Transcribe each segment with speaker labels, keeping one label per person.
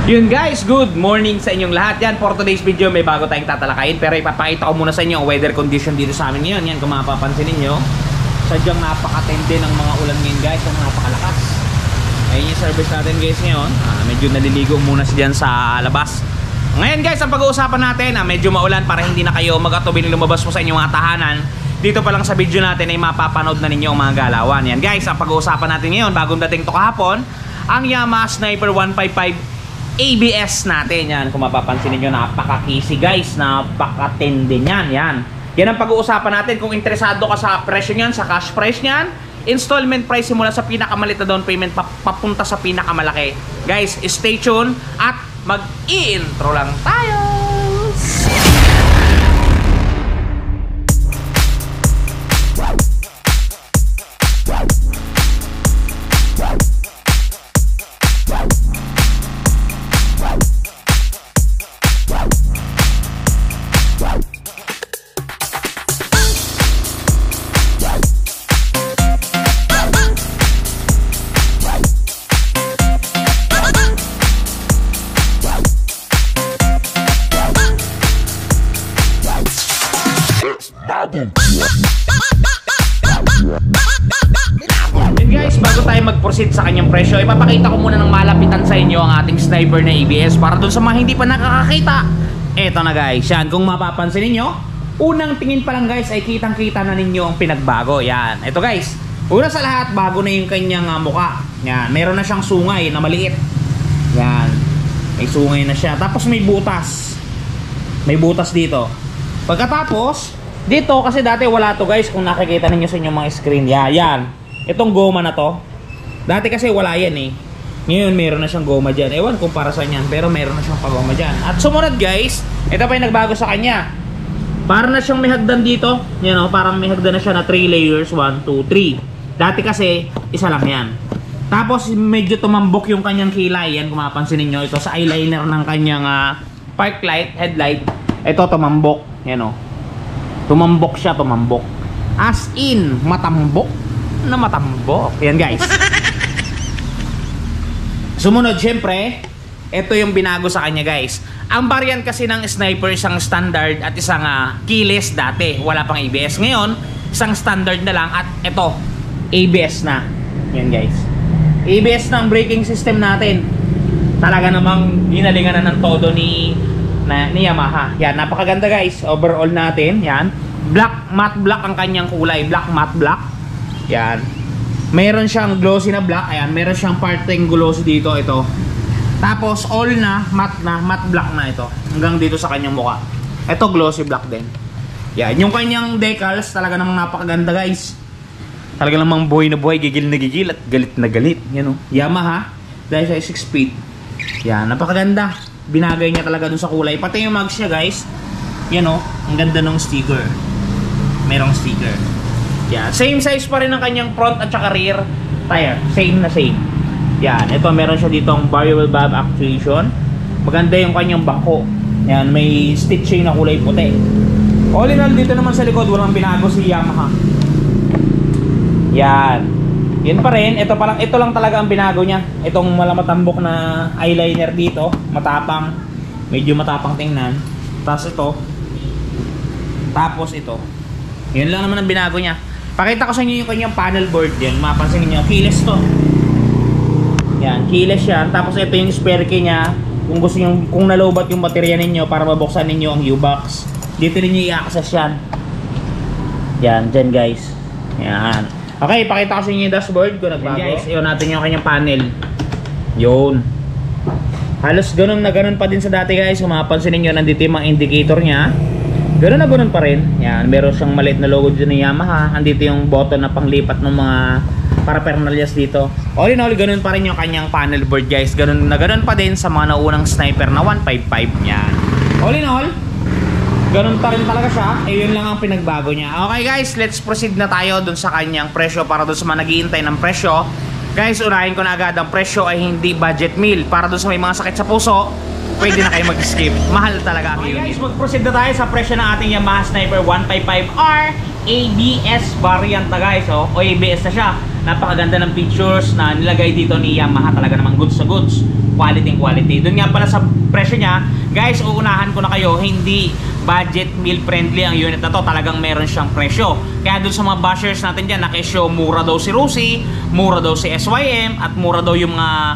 Speaker 1: Yun guys, good morning sa inyong lahat. Yan, for today's video may bago tayong tatalakayin. Pero ipapakita ko muna sa inyo ang weather condition dito sa amin ngayon. Yan, kung mapapansin ninyo, sadyang napakatende ng mga ulan ngayon guys. Ang napakalakas. Ayun yung service natin guys ngayon. Medyo naliligo muna siya dyan sa labas. Ngayon guys, ang pag-uusapan natin, medyo maulan para hindi na kayo mag-atubili lumabas mo sa inyong mga tahanan. Dito pa lang sa video natin ay mapapanood na ninyo ang mga galawan. Yan guys, ang pag-uusapan natin ngayon, bagong dating to kahapon, ang Yamaha Sniper 155 ABS natin. Yan, kung mapapansin niyo, napaka-easy guys, napakatindi niyan. Yan ang pag-uusapan natin. Kung interesado ka sa presyo niyan, sa cash price niyan, installment price simula sa pinakamalit na down payment papunta sa pinakamalaki. Guys, stay tuned at mag-i-intro lang tayo. And guys, bago tayo mag-proceed sa kanyang presyo, ipapakita ko muna ng malapitan sa inyo ang ating Sniper na ABS para dun sa mga hindi pa nakakakita. Eto na guys, yan, kung mapapansin ninyo, unang tingin pa lang guys ay kitang-kita na ninyo ang pinagbago. Yan, eto guys, una sa lahat, bago na yung kanyang muka. Yan, meron na siyang sungay na maliit. Yan, may sungay na siya. Tapos may butas. May butas dito. Pagkatapos dito, kasi dati wala to guys, kung nakikita ninyo sa inyong mga screen. Yan, itong goma na to, dati kasi wala yan eh. Ngayon meron na siyang goma dyan. Ewan kung para saan yan, pero meron na siyang pagoma dyan. At sumunod guys, ito pa yung nagbago sa kanya. Para na siyang may hagdan dito. Yan o, parang may hagdan na siya na 3 layers, 1, 2, 3. Dati kasi, isa lang yan. Tapos medyo tumambok yung kanyang kilay. Yan, kung mapansin ninyo, ito sa eyeliner ng kanyang park light, headlight. Ito tumambok, yan o. Tumambok siya, tumambok. As in, matambok na matambok. Yan guys. Sumunod, syempre, ito yung binago sa kanya guys. Ang variant kasi ng Sniper, isang standard at isang keyless dati. Wala pang ABS. Ngayon, isang standard na lang at ito, ABS na. Yan guys. ABS na ang braking system natin. Talaga namang ginalingan na ng todo ni Yamaha. Yan, napakaganda guys. Overall natin, yan. Black, matte black ang kanyang kulay. Black, matte black. Yan. Meron siyang glossy na black. Ayan, meron siyang parting glossy dito. Ito. Tapos, all na, matte black na ito. Hanggang dito sa kanyang mukha. Ito, glossy black din. Yan. Yung kanyang decals, talaga namang napakaganda guys. Talaga namang buhay na buhay, gigil na gigil at galit na galit. Yan o. Yamaha. Dahil sa 6 feet. Yan, napakaganda. Binagay niya talaga dun sa kulay. Pati yung mags niya guys, yan o, ang ganda ng sticker. Merong sticker. Yan, same size pa rin ang kanyang front at saka rear tire. Same na same. Yan, ito meron siya ditong variable valve actuation. Maganda yung kanyang bangko. Yan, may stitching na kulay puti. All in all, dito naman sa likod walang binago si Yamaha. Yan. Yun pa rin, ito lang talaga ang binago niya. Itong malamatambok na eyeliner dito, matapang, medyo matapang tingnan. Tapos ito. Tapos ito. Yun lang naman ang binago niya. Pakita ko sa inyo yung kanyang panel board din. Mapansin niyo, keyless to. Yan, keyless yan. Tapos ito yung spare key niya. Kung gusto niyo, kung nalobat yung baterya ninyo para mabuksan ninyo ang U-box, dito ninyo i-access yan. Yan, dyan guys. Yan. Okay, pakita ko sa inyo yung dashboard kung nagbago. Guys, yun natin yung kanyang panel. Yun. Halos ganun na ganun pa din sa dati guys. Kung mapapansin ninyo, nandito yung mga indicator niya. Ganun na ganun pa rin. Yan, meron siyang maliit na logo dito ng Yamaha. Andito yung button na panglipat ng mga paraphernalias dito. All in all, ganun pa rin yung kanyang panel board guys. Ganun na ganun pa din sa mga naunang Sniper na 155. Yan. All in all, ganun pa rin talaga siya. Yun lang ang pinagbago niya. Okay guys, let's proceed na tayo dun sa kanyang presyo para dun sa mga naghihintay ng presyo. Guys, unahin ko na agad, ang presyo ay hindi budget meal. Para dun sa may mga sakit sa puso, pwede na kayo mag-skip. Mahal talaga ang unit. Okay guys, mag-proceed na tayo sa presyo ng ating Yamaha Sniper 155R ABS variant na guys. O ABS na siya. Napakaganda ng pictures na nilagay dito ni Yamaha. Talaga namang goods sa goods. Quality quality. Doon nga pala sa presyo niya, guys, uunahan ko na kayo, hindi budget meal friendly ang unit na to. Talagang meron siyang presyo. Kaya doon sa mga bashers natin dyan, nakisyo mura daw si Rusi, mura daw si SYM, at mura daw yung mga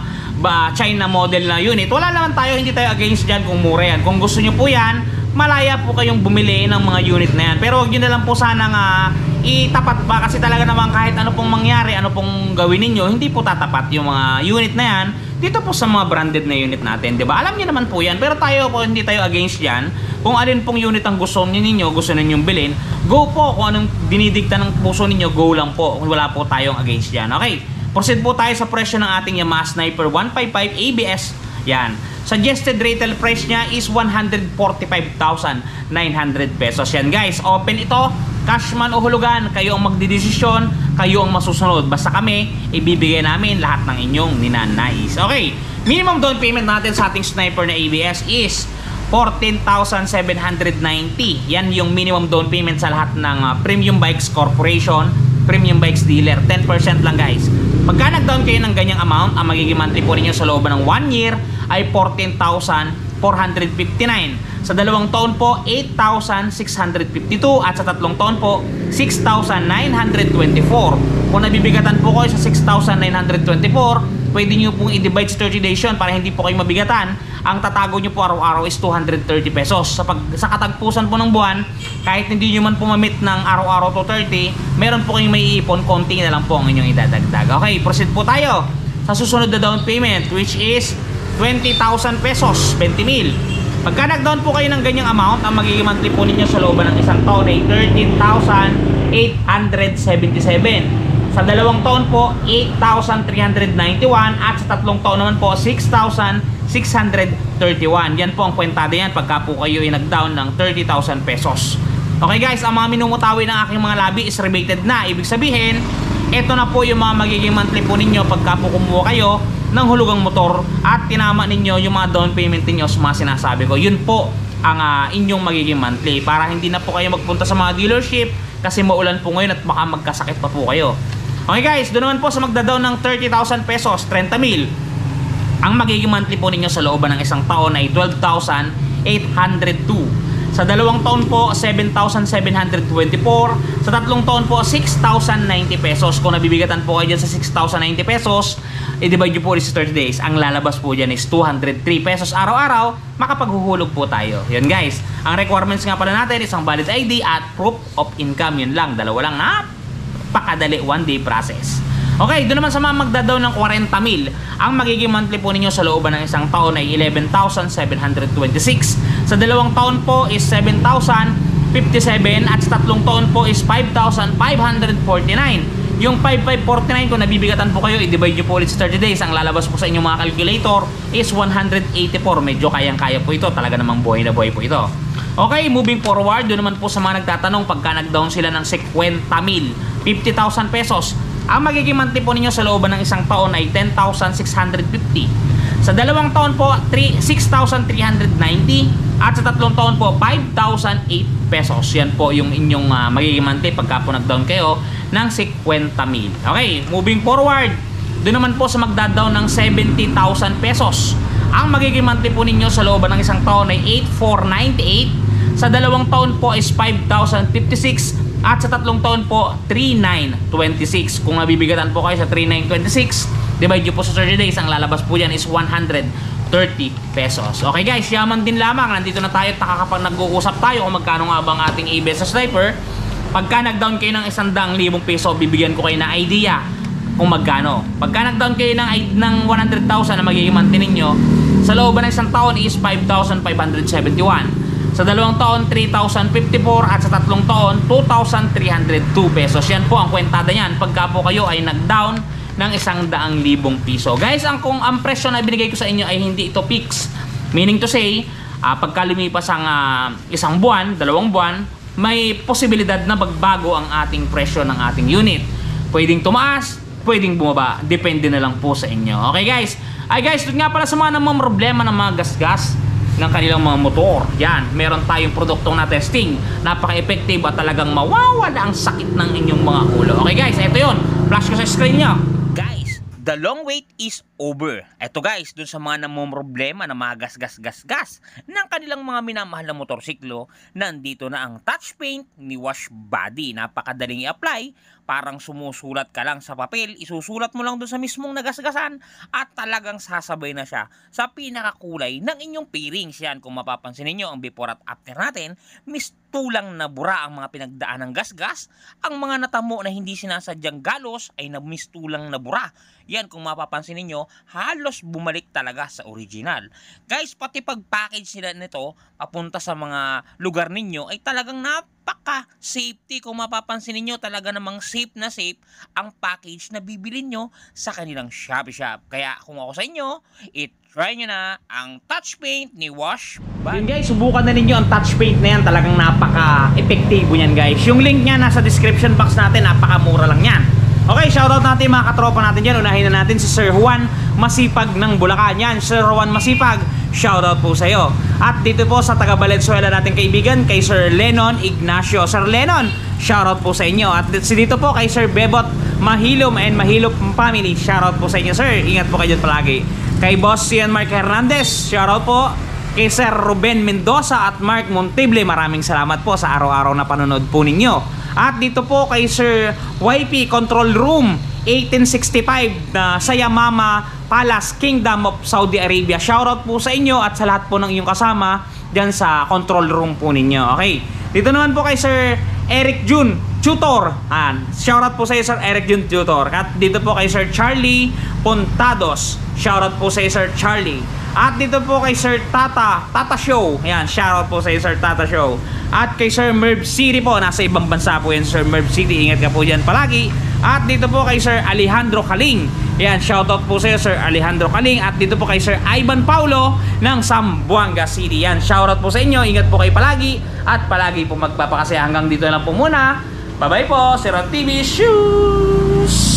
Speaker 1: China model na unit. Wala naman tayo, hindi tayo against dyan kung mura yan. Kung gusto nyo po yan, malaya po kayong bumili ng mga unit na yan. Pero huwag nyo na lang po sana nga itapat ba, kasi talaga naman kahit ano pong mangyari, ano pong gawin ninyo, hindi po tatapat yung mga unit na yan dito po sa mga branded na unit natin, 'di ba? Alam niyo naman po 'yan, pero tayo po hindi tayo against 'yan. Kung alin pong unit ang gusto niyo, gusto ninyong bilhin, go po. Kung anong dinidikta ng puso ninyo, go lang po. Wala po tayong against 'yan. Okay. Proceed po tayo sa presyo ng ating Yamaha Sniper 155 ABS. Yan. Suggested retail price niya is 145,900 pesos. Yan guys, open ito. Cashman o hulugan, kayo ang magdidesisyon, kayo ang masusunod. Basta kami, ibibigay namin lahat ng inyong ninanais. Okay, minimum down payment natin sa ating Sniper na ABS is 14,790. Yan yung minimum down payment sa lahat ng Premium Bikes Corporation, Premium Bikes Dealer. 10% lang guys. Pagka nag-down kayo ng ganyang amount, ang magiging monthly po ninyo sa loob ng 1 year ay 14,459. Sa 2 taon po, 8,652 at sa 3 taon po, 6,924. Kung nabibigatan po kayo sa 6,924, pwede nyo pong i-divide sa 30 days yun para hindi po kayo mabigatan. Ang tatago nyo po araw-araw is 230 pesos. Sa katagpusan po ng buwan, kahit hindi nyo man po mamit ng araw-araw 230, meron po kayong may iipon, konti na lang po ang inyong idadagdag. Okay, proceed po tayo sa susunod na down payment, which is 20,000 pesos, 20,000. Pagka nag-down po kayo ng ganyang amount, ang magiging monthly po ninyo sa looban ng isang taon ay 13,877. Sa 2 taon po, 8,391 at sa 3 taon naman po, 6,631. Yan po ang kwentada yan pagka po kayo ay nag-down ng 30,000 pesos. Okay guys, ang mga minumutawi ng aking mga labi is rebated na. Ibig sabihin, ito na po yung mga magiging monthly po ninyo pagka po kumuha kayo ng hulugang motor at tinama ninyo yung mga down payment ninyo sa mga sinasabi ko. Yun po ang inyong magiging monthly para hindi na po kayo magpunta sa mga dealership kasi maulan po ngayon at baka magkasakit pa po kayo. Okay guys, doon naman po sa magda-down ng 30,000 pesos, 30,000. Ang magiging monthly po ninyo sa looban ng isang taon ay 12,802. Sa 2 taon po, 7,724. Sa 3 taon po, 6,090 pesos. Kung nabibigatan po kayo dyan sa 6,090 pesos, i-divide nyo po sa 30 days. Ang lalabas po dyan is 203 pesos araw-araw. Makapaghuhulog po tayo. Yun guys. Ang requirements nga pala natin, isang valid ID at proof of income. Yun lang. Dalawa lang. Napakadali. 1-day process. Okay, doon naman sa mga magdadaw ng 40,000, ang magiging monthly po ninyo sa looban ng isang taon ay 11,726. Sa 2 taon po is 7,057 at sa 3 taon po is 5,549. Yung 5,549 kung nabibigatan po kayo, i-divide nyo po ulit sa 30 days. Ang lalabas po sa inyong mga calculator is 184. Medyo kayang-kaya po ito. Talaga namang buhay na buhay po ito. Okay, moving forward, doon naman po sa mga nagtatanong pagka nag-down sila ng 50,000, 50,000 pesos. Ang magiging monthly po ninyo sa looban ng isang taon ay 10,650. Sa 2 taon po, 6,390 at sa 3 taon po, 5,008 pesos. Yan po yung inyong magiging monthly pagka po nag-down kayo ng 50,000. Okay, moving forward, doon naman po sa magda-down ng 70,000 pesos. Ang magiging monthly po ninyo sa looban ng isang taon ay 8,498. Sa 2 taon po is 5,056. At sa 3 taon po, 3,926. Kung nabibigatan po kayo sa 3,926, divide nyo po sa 30 days, ang lalabas po dyan is 130 pesos. Okay guys, yaman din lamang. Nandito na tayo, kapag nag-uusap tayo kung magkano nga bang ating ABS sa Sniper. Pagka nag-down kayo ng 100,000 peso, bibigyan ko kayo na idea kung magkano. Pagka nag-down kayo ng 100,000 na magiging monthly ninyo, sa looban ng isang taon is 5,571. Sa 2 taon, 3,054 at sa 3 taon, 2,302 pesos. Yan po ang kwentada niyan pagka po kayo ay nag-down ng 100,000 piso. Guys, ang presyo na binigay ko sa inyo ay hindi ito fix. Meaning to say, pagka lumipas ang isang buwan, 2 buwan, may posibilidad na magbago ang ating presyo ng ating unit. Pwedeng tumaas, pwedeng bumaba. Depende na lang po sa inyo. Okay guys? Ay guys, doon nga pala sa mga namang problema ng mga gas-gas ng kanilang mga motor. Yan, meron tayong produktong na testing. Napaka-effective at talagang mawawala ang sakit ng inyong mga ulo. Okay guys, ito yun. Flash ko sa screen nyo.
Speaker 2: Guys, the long wait is over. Eto guys, dun sa mga namumroblema na mga gas ng kanilang mga minamahal na motorsiklo, nandito na ang touch paint ni Wash Body. Napakadaling i-apply, parang sumusulat ka lang sa papel, isusulat mo lang dun sa mismong nagasgasan at talagang sasabay na siya sa pinakakulay ng inyong pairings. Yan, kung mapapansin niyo ang before at after natin, mistulang na bura ang mga pinagdaan ng gasgas. Ang mga natamo na hindi sinasadyang galos ay mistulang na bura. Yan, kung mapapansin niyo, halos bumalik talaga sa original. Guys, pati pag-package nila nito papunta sa mga lugar ninyo ay talagang napaka-safety. Kung mapapansin niyo, talaga namang safe na safe ang package na bibili nyo sa kanilang Shopee Shop. Kaya kung ako sa inyo, try nyo na ang touch paint ni Wash Body.
Speaker 1: Yun guys, subukan na ninyo ang touch paint na yan. Talagang napaka-epektibo yan guys. Yung link niya nasa description box natin, napakamura lang yan. Okay, shoutout natin mga katropa natin dyan. Unahin na natin si Sir Juan Masipag ng Bulacan. Yan, Sir Juan Masipag, shoutout po sa iyo. At dito po sa taga Valenzuela natin kaibigan, kay Sir Lennon Ignacio. Sir Lennon, shoutout po sa inyo. At dito po kay Sir Bebot Mahilom and Mahilop Family, shoutout po sa inyo sir. Ingat po kayo dyan palagi. Kay Boss Ian Mark Hernandez, shoutout po. Kay Sir Ruben Mendoza at Mark Montible, maraming salamat po sa araw-araw na panonood po ninyo. At dito po kay Sir YP Control Room 1865 na sa Yamama Palace, Kingdom of Saudi Arabia. Shoutout po sa inyo at sa lahat po ng inyong kasama dyan sa control room po ninyo. Okay, dito naman po kay Sir Eric Jun Tutor. Shoutout po sa iyo Sir Eric Jun Tutor. At dito po kay Sir Charlie Pontados. Shoutout po sa iyo Sir Charlie. At dito po kay Sir Tata Show. Ayan, shoutout po sa iyo Sir Tata Show. At kay Sir Merv City po, nasa ibang bansa po yan Sir Merv City. Ingat ka po dyan palagi. At dito po kay Sir Alejandro Kaling. Ayan, shoutout po sa iyo Sir Alejandro Kaling. At dito po kay Sir Ivan Paulo ng Zamboanga City. Yan, shoutout po sa inyo. Ingat po kayo palagi. At palagi po magpapakasaya. Hanggang dito lang po muna. Bye bye po, Sir TV Shoes!